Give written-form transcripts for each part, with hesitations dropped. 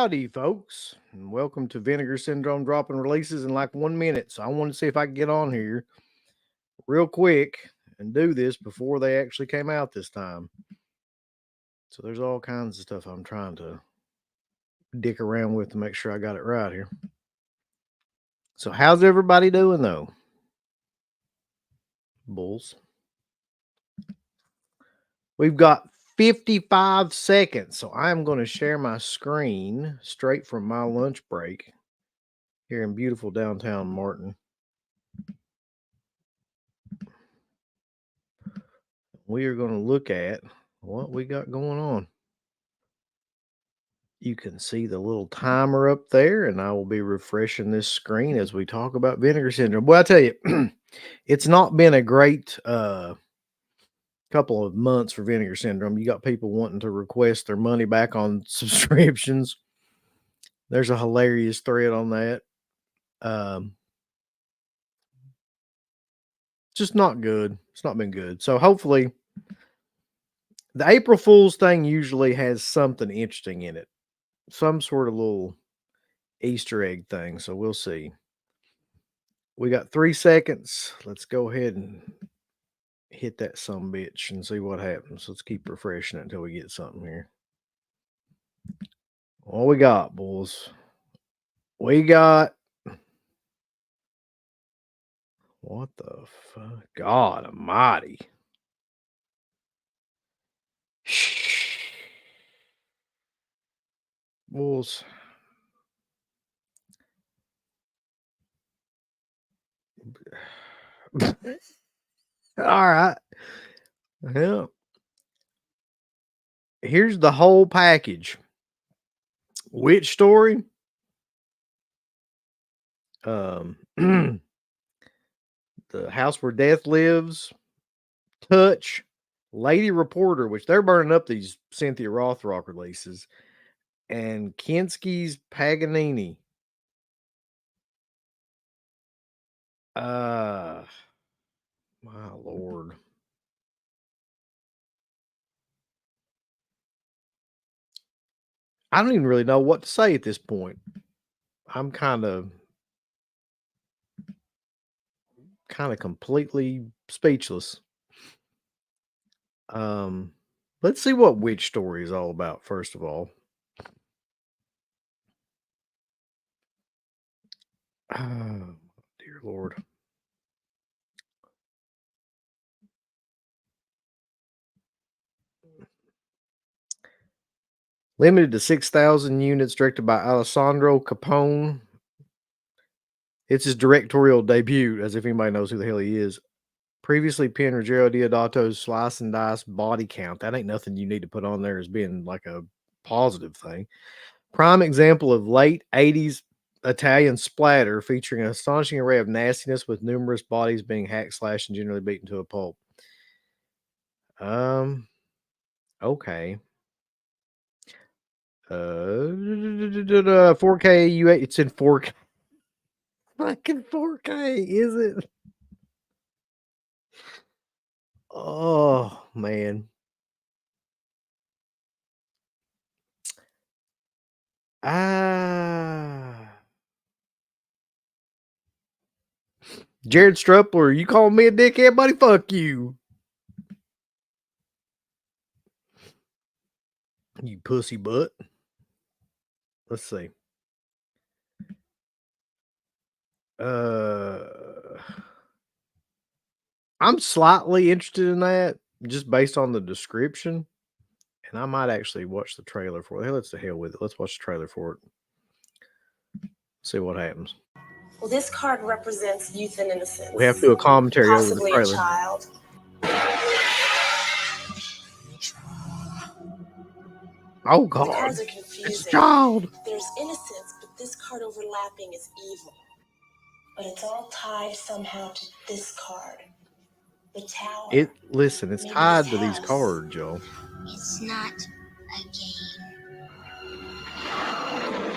Howdy, folks, and welcome to Vinegar Syndrome dropping releases in like 1 minute. So I want to see if I can get on here real quick and do this before they actually came out this time. So there's all kinds of stuff I'm trying to dick around with to make sure I got it right here. So how's everybody doing though? Bulls. We've got 55 seconds, so I'm going to share my screen straight from my lunch break here in beautiful downtown Martin. We are going to look at what we got going on. You can see the little timer up there, and I will be refreshing this screen as we talk about Vinegar Syndrome. Well, I tell you, it's not been a great couple of months for Vinegar Syndrome. You got people wanting to request their money back on subscriptions. There's a hilarious thread on that. Just not good. It's not been good. So hopefully, the April Fool's thing usually has something interesting in it. Some sort of little Easter egg thing. So we'll see. We got 3 seconds. Let's go ahead and hit that sumbitch and see what happens. Let's keep refreshing it until we get something here. What we got, boys? We got... What the fuck? God almighty. Bulls. All right. Yeah. Here's the whole package. Witch story. The House Where Death Lives. Touch. Lady Reporter, which they're burning up these Cynthia Rothrock releases. And Kinski's Paganini. My Lord. I don't even really know what to say at this point. I'm kind of completely speechless. Let's see what Witch Story is all about, first of all. Oh, dear Lord. Limited to 6,000 units, directed by Alessandro Capone. It's his directorial debut, as if anybody knows who the hell he is. Previously penned Rogero Deodato's Slice and Dice Body Count. That ain't nothing you need to put on there as being like a positive thing. Prime example of late 80s Italian splatter featuring an astonishing array of nastiness with numerous bodies being hacked, slashed, and generally beaten to a pulp. Okay. 4K, it's in 4K. Fucking 4K, is it? Oh, man. Jared Strupler, you calling me a dickhead, buddy? Fuck you. You pussy butt. Let's see. I'm slightly interested in that just based on the description. And I might actually watch the trailer for it. Hey, let's the hell with it. Let's watch the trailer for it. See what happens. Well, this card represents youth and innocence. We have to do a commentary over the possibly trailer. A child. Oh God! The cards are confusing. It's a child. There's innocence, but this card overlapping is evil. But it's all tied somehow to this card. The tower. Listen, it's tied to these cards, Joe. It's not a game.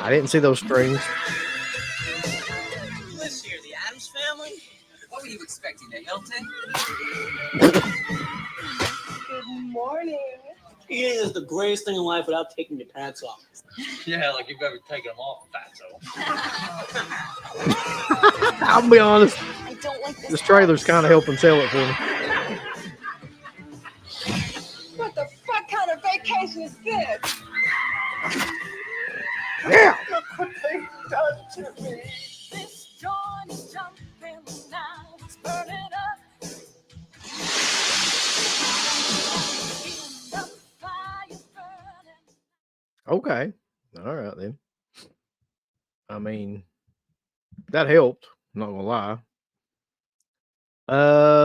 I didn't see those strings. Who lives here? The Addams family? What were you expecting, the Hilton? Good morning. Eating is the greatest thing in life without taking your pants off. Yeah, like you've ever taken them off, fatso. I'll be honest. I don't like This trailer's kind of helping sell it for me. What the fuck kind of vacation is this? Yeah. Look what they've done to me. This joint is jumping now. It's burning up. The fire burning. Okay. All right then. I mean, that helped. I'm not gonna lie.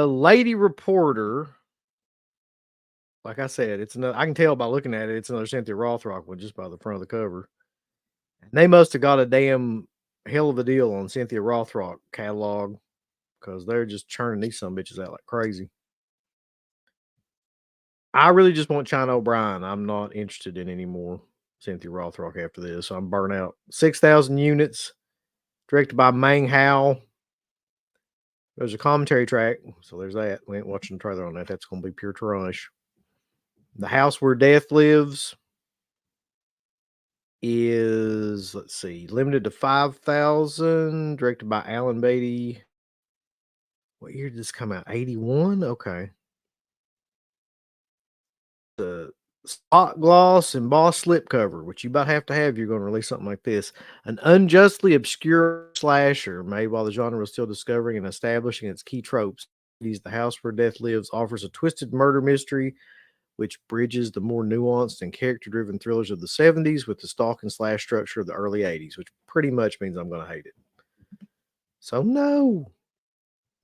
Lady Reporter. Like I said, it's another. I can tell by looking at it, it's another Cynthia Rothrock one just by the front of the cover. They must have got a damn hell of a deal on Cynthia Rothrock catalog because they're just churning these some bitches out like crazy. I really just want China O'Brien. I'm not interested in any more Cynthia Rothrock after this. I'm burnt out. 6,000 units, directed by Mang Hao. There's a commentary track, so there's that. We ain't watching the trailer on that. That's going to be pure trash. The House Where Death Lives is, let's see, limited to 5,000, directed by Alan Beatty. What year did this come out? 81? Okay. The spot gloss and embossed slipcover, which you about have to have if you're going to release something like this. An unjustly obscure slasher made while the genre was still discovering and establishing its key tropes. The House Where Death Lives offers a twisted murder mystery which bridges the more nuanced and character-driven thrillers of the 70s with the stalk and slash structure of the early 80s, which pretty much means I'm going to hate it. So no.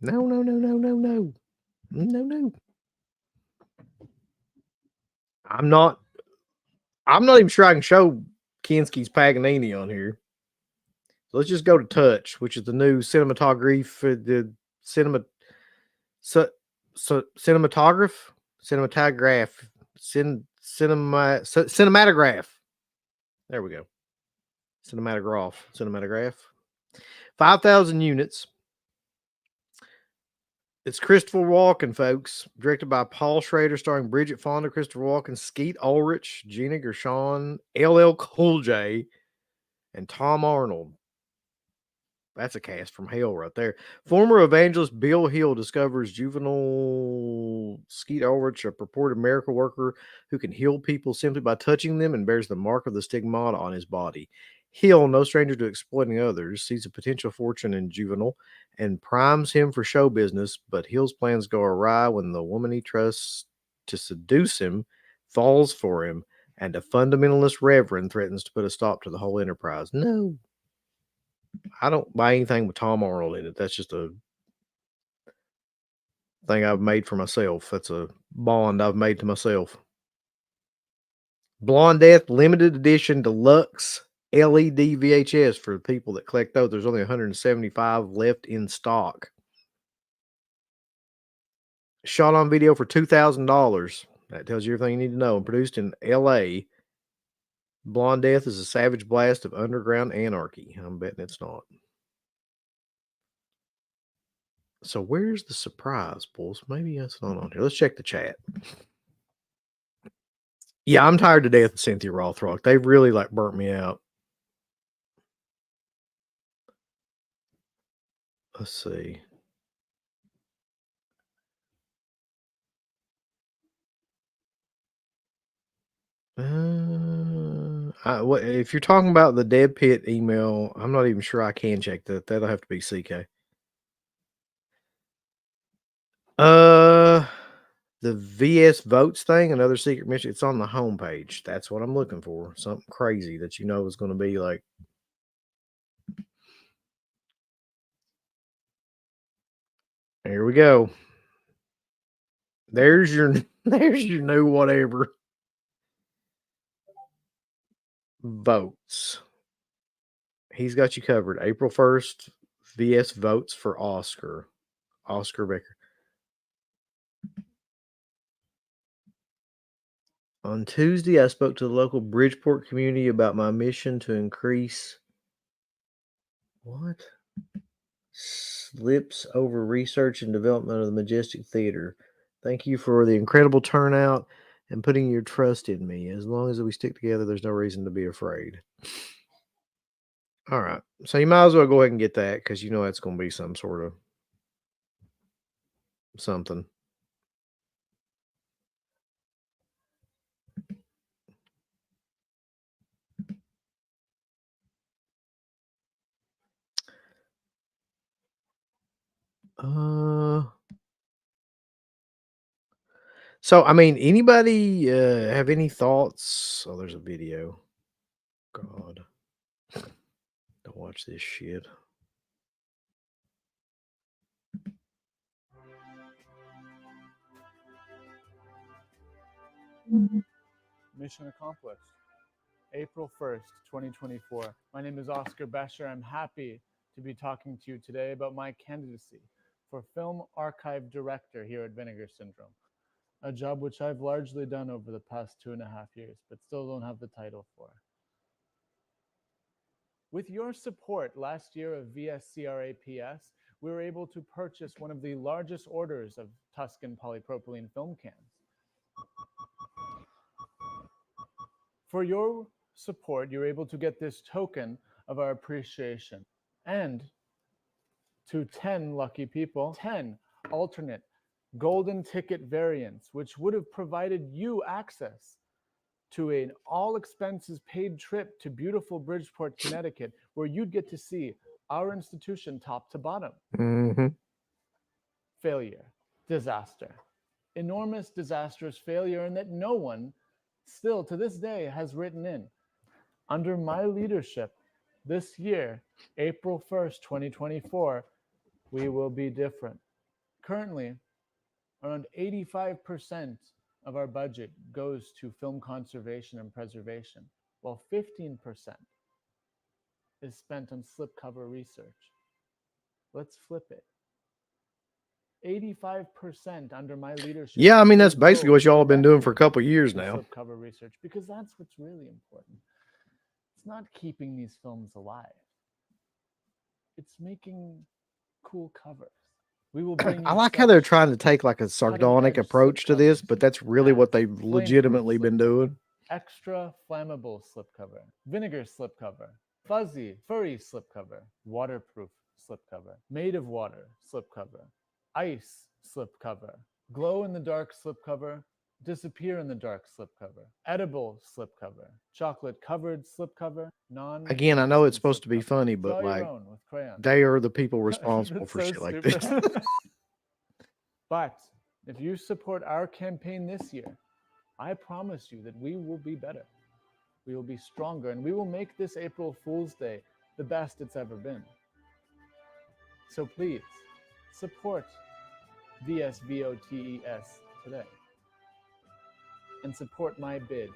No. I'm not even sure I can show Kinski's Paganini on here. So let's just go to Touch, which is the new cinematography for the cinematograph. Cinematograph. There we go. Cinematograph. 5,000 units. It's Christopher Walken, folks. Directed by Paul Schrader, starring Bridget Fonda, Christopher Walken, Skeet Ulrich, Gina Gershon, LL Cool J, and Tom Arnold. That's a cast from hell right there. Former evangelist Bill Hill discovers juvenile Skeet Ulrich, a purported miracle worker who can heal people simply by touching them, and bears the mark of the stigmata on his body. Hill, no stranger to exploiting others, sees a potential fortune in Juvenile and primes him for show business, but Hill's plans go awry when the woman he trusts to seduce him falls for him, and a fundamentalist reverend threatens to put a stop to the whole enterprise. No. I don't buy anything with Tom Arnold in it. That's just a thing I've made for myself. That's a bond I've made to myself. Blonde Death limited edition deluxe LED VHS for people that collect those. There's only 175 left in stock. Shot on video for $2,000. That tells you everything you need to know. And produced in LA. Blonde Death is a savage blast of underground anarchy. I'm betting it's not. So where's the surprise, Bulls? Maybe that's not on here. Let's check the chat. Yeah, I'm tired to death of Cynthia Rothrock. They've really burnt me out. Let's see. If you're talking about the Dead Pit email, I'm not even sure I can check that. That'll have to be CK. The VS votes thing, another secret mission. It's on the homepage. That's what I'm looking for. Something crazy that you know is going to be like. Here we go. There's your new whatever. Votes. He's got you covered. April 1st, VS votes for Oscar Becker. On Tuesday, I spoke to the local Bridgeport community about my mission to increase slips over research and development of the Majestic Theater. Thank you for the incredible turnout. and putting your trust in me. As long as we stick together, there's no reason to be afraid. All right. So you might as well go ahead and get that because you know that's going to be some sort of something. So I mean, anybody have any thoughts? Oh, there's a video. God, don't watch this shit. Mission accomplished. April 1st, 2024. My name is Oscar Bescher. I'm happy to be talking to you today about my candidacy for Film Archive Director here at Vinegar Syndrome, a job which I've largely done over the past 2.5 years, but still don't have the title for. With your support last year of VSCRAPS, we were able to purchase one of the largest orders of Tuscan polypropylene film cans. For your support, you're able to get this token of our appreciation. And to 10 lucky people, 10 alternate golden ticket variants, which would have provided you access to an all expenses paid trip to beautiful Bridgeport, Connecticut, where you'd get to see our institution top to bottom. Mm-hmm. Failure, disaster, enormous, disastrous failure, and that no one still to this day has written in. Under my leadership, this year, April 1st, 2024, we will be different. Currently, around 85% of our budget goes to film conservation and preservation, while 15% is spent on slipcover research. Let's flip it. 85% under my leadership. Yeah, I mean that's will basically go what y'all have been doing for a directly couple of years to now. slipcover research, because that's what's really important. It's not keeping these films alive. It's making cool covers. We will bring I you like how they're fresh, trying to take like a sardonic cutting-edge approach to this, slipcovers but that's really and what they've flameproof legitimately been slipcover, doing. extra flammable slipcover, vinegar slipcover, fuzzy, furry slipcover, waterproof slipcover, made of water slipcover, ice slipcover, glow in the dark slipcover, disappear in the dark slipcover, edible slipcover, chocolate covered slipcover, non. Again, I know it's supposed to be funny, Draw but your like own with crayons. they are the people responsible That's for so shit like this. stupid. But if you support our campaign this year, I promise you that we will be better. We will be stronger, and we will make this April Fool's Day the best it's ever been. So please, support VSVOTES today. And support my bid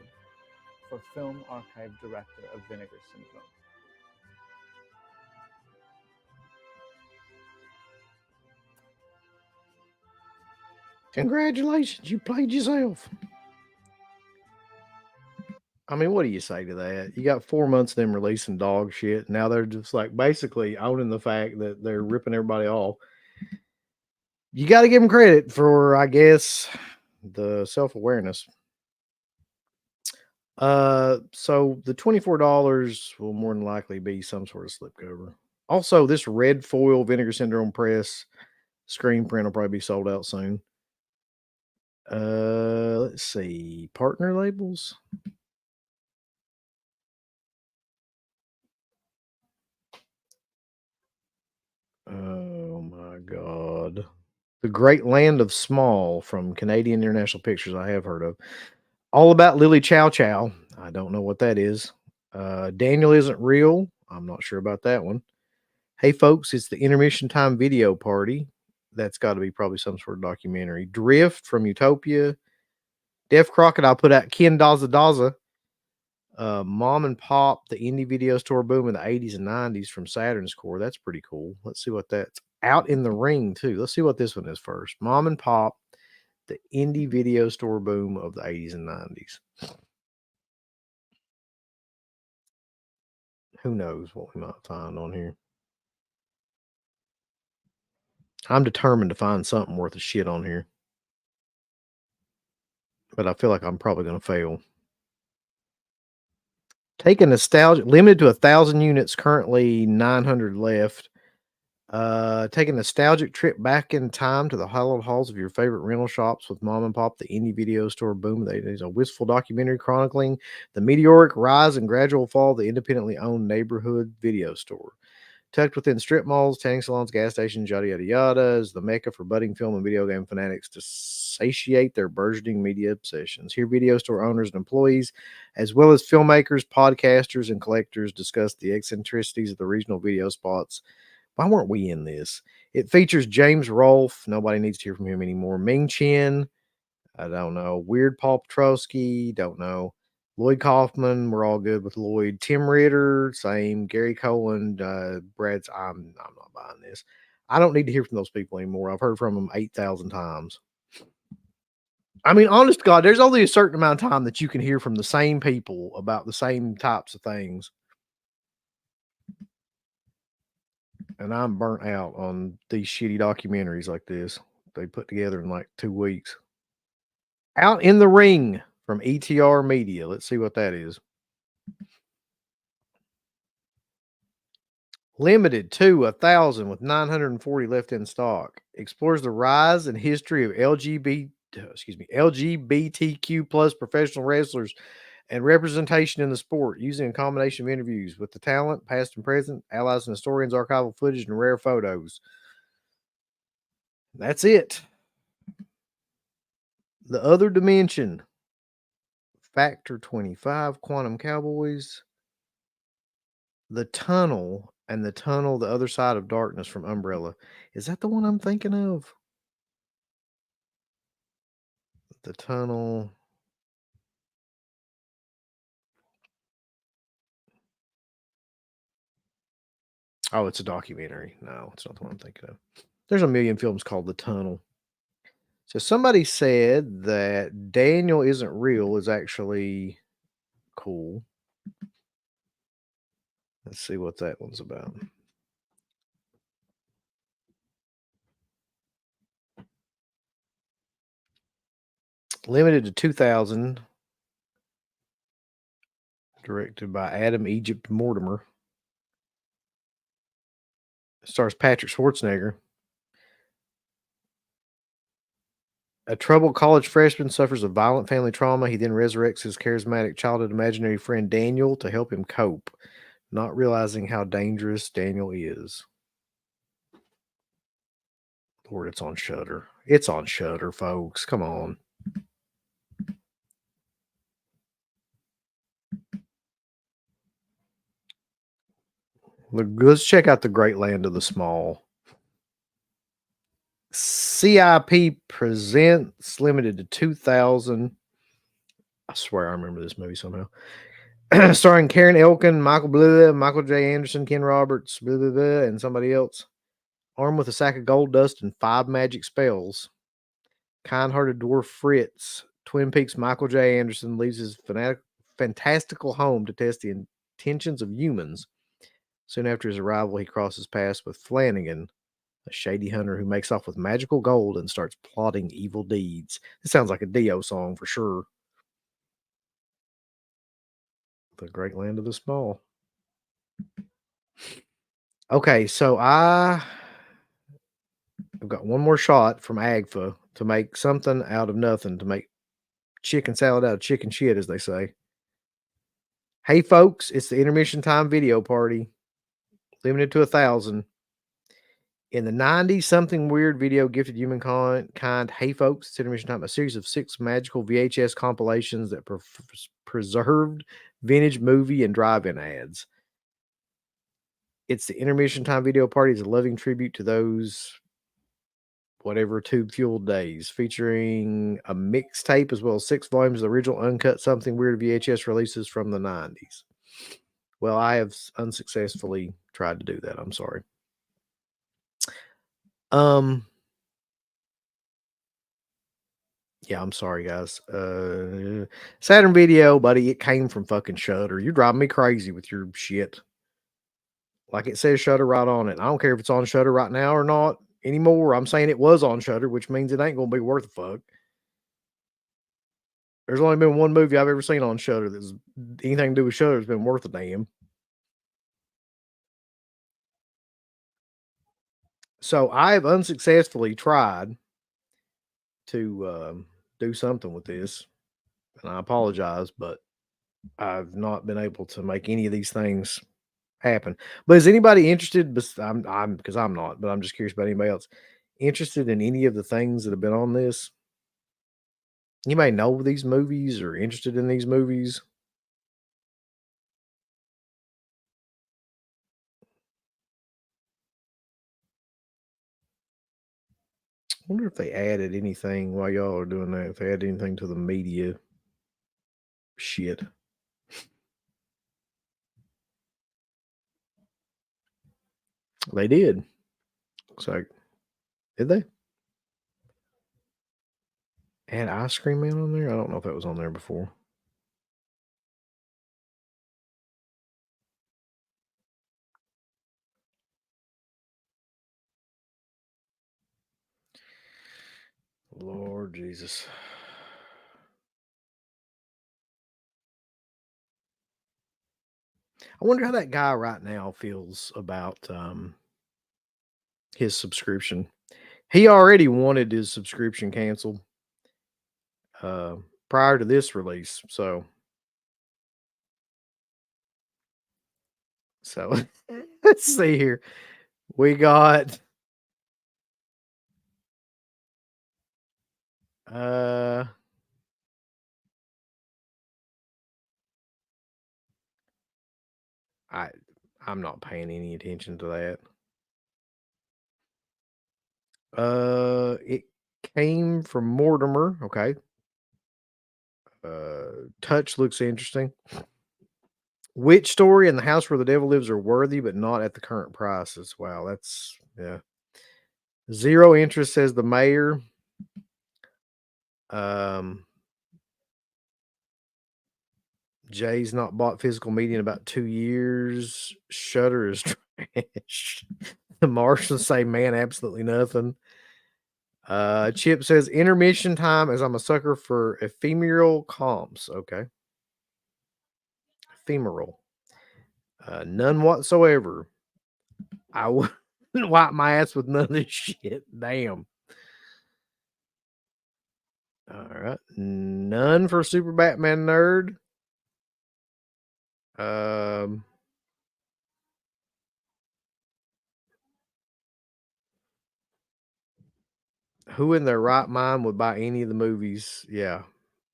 for Film Archive Director of Vinegar Syndrome. Congratulations, you played yourself. I mean, what do you say to that? You got 4 months of them releasing dog shit. Now they're just like basically owning the fact that they're ripping everybody off. You got to give them credit for, I guess, the self-awareness. So the $24 will more than likely be some sort of slipcover. Also, this red foil Vinegar Syndrome press screen print will probably be sold out soon. Let's see. Partner labels. Oh my God. The Great Land of Small from Canadian International Pictures, I have heard of. All About Lily Chow Chow. I don't know what that is. Daniel Isn't Real. I'm not sure about that one. Hey, folks, it's the Intermission Time Video Party. That's got to be probably some sort of documentary. Drift from Utopia. Deaf Crocodile put out Ken Daza Daza. Mom and Pop, the indie video store boom in the 80s and 90s from Saturn's Core. That's pretty cool. Let's see what that's out in the ring, too. Let's see what this one is first. Mom and Pop, the indie video store boom of the 80s and 90s. Who knows what we might find on here. I'm determined to find something worth of shit on here. but I feel like I'm probably going to fail. Take a nostalgia limited to 1,000 units, currently 900 left. Take a nostalgic trip back in time to the hallowed halls of your favorite rental shops with mom and pop, the indie video store boom. There's a wistful documentary chronicling the meteoric rise and gradual fall of the independently owned neighborhood video store. Tucked within strip malls, tanning salons, gas stations, yada yada yada, is the mecca for budding film and video game fanatics to satiate their burgeoning media obsessions. Here, video store owners and employees, as well as filmmakers, podcasters, and collectors, discuss the eccentricities of the regional video spots. Why weren't we in this? It features James Rolfe. Nobody needs to hear from him anymore. Ming Chen. I don't know. Weird Paul Petrosky. Don't know. Lloyd Kaufman. We're all good with Lloyd. Tim Ritter. Same. Gary Cohen. Brad's. I'm not buying this. I don't need to hear from those people anymore. I've heard from them 8,000 times. I mean, honest to God, there's only a certain amount of time that you can hear from the same people about the same types of things. And I'm burnt out on these shitty documentaries like this. They put together in like 2 weeks. Out in the Ring from ETR Media. Let's see what that is. Limited to 1,000 with 940 left in stock. Explores the rise and history of LGBTQ plus professional wrestlers and representation in the sport, using a combination of interviews with the talent, past and present, allies and historians, archival footage, and rare photos. That's it. The Other Dimension. Factor 25, Quantum Cowboys. The Tunnel, and The Tunnel, The Other Side of Darkness from Umbrella. Is that the one I'm thinking of? The Tunnel. Oh, it's a documentary. No, it's not the one I'm thinking of. There's a million films called The Tunnel. So somebody said that Daniel Isn't Real is actually cool. Let's see what that one's about. Limited to 2,000. Directed by Adam Egypt Mortimer. Stars Patrick Schwarzenegger. A troubled college freshman suffers a violent family trauma. He then resurrects his charismatic childhood imaginary friend Daniel to help him cope, not realizing how dangerous Daniel is. Lord, it's on Shudder. It's on Shudder, folks. Come on. Let's check out The Great Land of the Small. CIP presents, limited to 2,000. I swear I remember this movie somehow. Starring Karen Elkin, Michael J. Anderson, Ken Roberts, and somebody else. Armed with a sack of gold dust and 5 magic spells, kind-hearted dwarf Fritz, Twin Peaks Michael J. Anderson, leaves his fantastical home to test the intentions of humans. Soon after his arrival, he crosses paths with Flanagan, a shady hunter who makes off with magical gold and starts plotting evil deeds. This sounds like a Dio song for sure. The Great Land of the Small. Okay, so I've got one more shot from Agfa to make something out of nothing, to make chicken salad out of chicken shit, as they say. Hey, folks, it's the intermission time video party. Limited to 1,000. In the 90s, something weird video gifted humankind. Hey, folks, it's intermission time. A series of 6 magical VHS compilations that preserved vintage movie and drive-in ads. It's the intermission time video party. Is a loving tribute to those whatever tube-fueled days, featuring a mixtape as well as 6 volumes of the original uncut something weird VHS releases from the 90s. Well, I have unsuccessfully tried to do that. I'm sorry. Yeah, I'm sorry, guys. Saturn Video, buddy, it came from fucking Shudder. You're driving me crazy with your shit. Like it says Shudder right on it. I don't care if it's on Shudder right now or not anymore. I'm saying it was on Shudder, which means it ain't gonna be worth a fuck. There's only been one movie I've ever seen on Shudder that's anything to do with Shudder has been worth a damn. So I've unsuccessfully tried to do something with this, and I apologize, but I've not been able to make any of these things happen. But is anybody interested? I'm because I'm not, but I'm just curious about anybody else interested in any of the things that have been on this. You may know these movies or interested in these movies. I wonder if they added anything while y'all are doing that. If they added anything to the media shit. They did. Looks like, did they? Add Ice Cream Man on there? I don't know if that was on there before. Lord Jesus. I wonder how that guy right now feels about his subscription. He already wanted his subscription canceled uh, prior to this release. So let's see here. We got uh I I'm not paying any attention to that. It came from Mortimer. Okay. Touch looks interesting. Which story and the house where the devil lives are worthy, but not at the current prices? Wow, that's yeah. Zero interest, says the mayor. Um, Jay's not bought physical media in about 2 years. Shutter is trash. The Martians say, man, absolutely nothing. Chip says intermission time, as I'm a sucker for ephemeral comps. Okay. Ephemeral. None whatsoever. I wouldn't wipe my ass with none of this shit. Damn. All right. None for Super Batman Nerd. Um, who in their right mind would buy any of the movies? Yeah.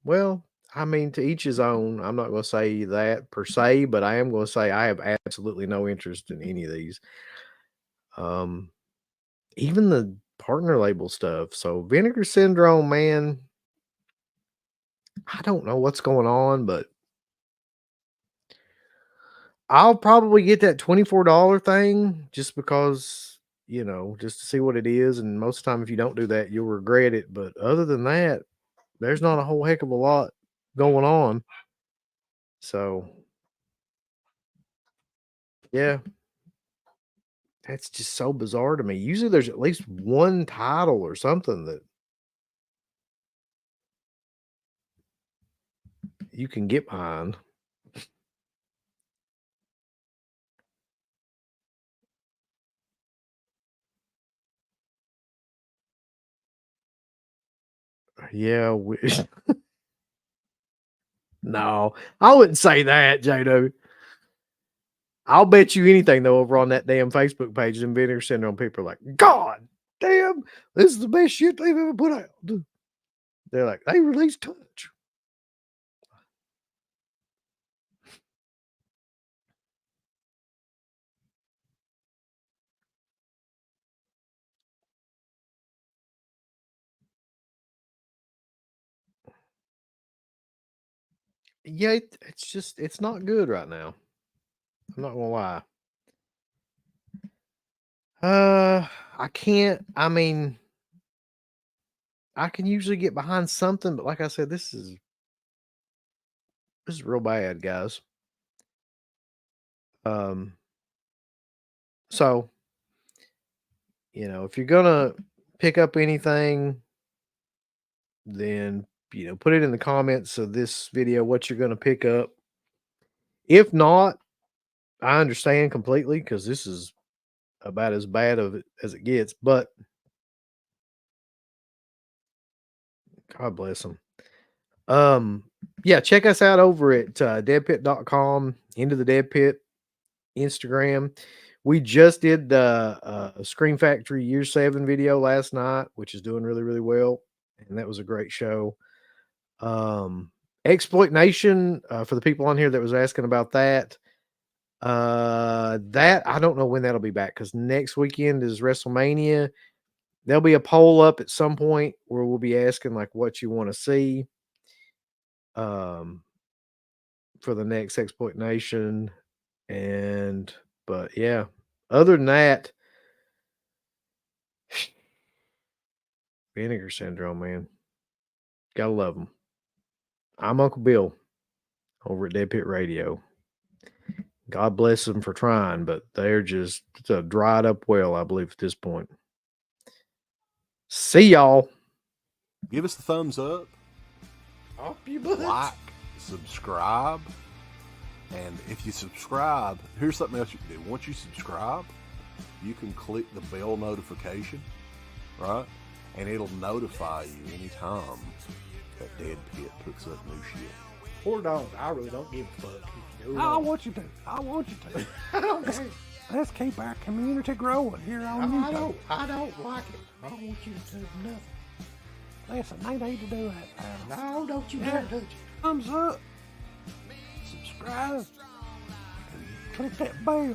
Well, I mean, to each his own. I'm not going to say that per se, but I am going to say I have absolutely no interest in any of these. Um, even the partner label stuff. So Vinegar Syndrome, man, I don't know what's going on, but I'll probably get that $24 thing just because, just to see what it is. And most of the time, if you don't do that, you'll regret it. But other than that, there's not a whole heck of a lot going on. So, yeah, that's just so bizarre to me. Usually there's at least one title or something that you can get behind. Yeah. No, I wouldn't say that, JW. I'll bet you anything though over on that damn Facebook page, and Vinegar Syndrome people are like, God damn, this is the best shit they've ever put out. They're like, they released Touch. Yeah, it's not good right now. I'm not gonna lie. I can't. I mean, I can usually get behind something, but like I said, this is real bad, guys. Um, so if you're gonna pick up anything, then put it in the comments of this video what you're going to pick up. If not, I understand completely because this is about as bad of it as it gets. But God bless them. Yeah, check us out over at deadpit.com, Into the Dead Pit, Instagram. We just did the Scream Factory Year 7 video last night, which is doing really, really well. And that was a great show. Exploit Nation, for the people on here that was asking about that. That I don't know when that'll be back because next weekend is WrestleMania. There'll be a poll up at some point where we'll be asking like what you want to see. For the next Exploit Nation. But yeah, other than that, Vinegar Syndrome, man. Gotta love them. I'm Uncle Bill over at Dead Pit Radio. God bless them for trying, but they're just a dried up well, I believe, at this point. See y'all. Give us the thumbs up. Up you butt. Like, subscribe. And if you subscribe, here's something else you can do. Once you subscribe, you can click the bell notification, right? And it'll notify you anytime that Dead Pit puts up new shit. Poor dog. I really don't give a fuck. I want you to. I want you to. I don't care. Let's keep our community growing here on YouTube. I don't like it. I don't want you to do nothing. Listen, they need to do that. No, don't you dare touch it. Thumbs up. Subscribe. Click that bell.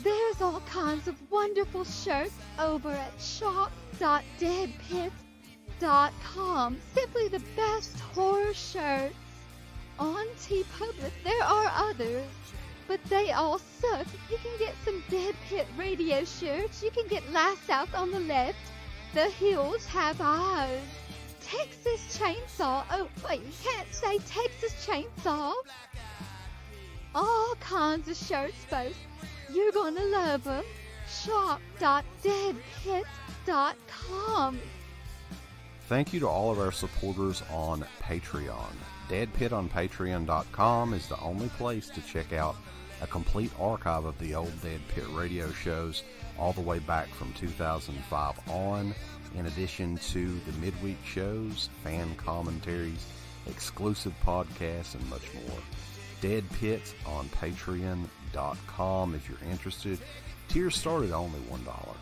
There's all kinds of wonderful shirts over at shop.deadpit.com. Simply the best horror shirts. On TeePublic, there are others, but they all suck. You can get some Dead Pit Radio shirts. You can get Last Out on the Left. The Hills Have Eyes. Texas Chainsaw. Oh, wait, you can't say Texas Chainsaw. All kinds of shirts, folks. You're gonna love them. Shop.deadpit.com. Thank you to all of our supporters on Patreon. Dead Pit on Patreon.com is the only place to check out a complete archive of the old Dead Pit radio shows all the way back from 2005 on, in addition to the midweek shows, fan commentaries, exclusive podcasts, and much more. Dead Pit on Patreon.com if you're interested. Tiers start at only $1.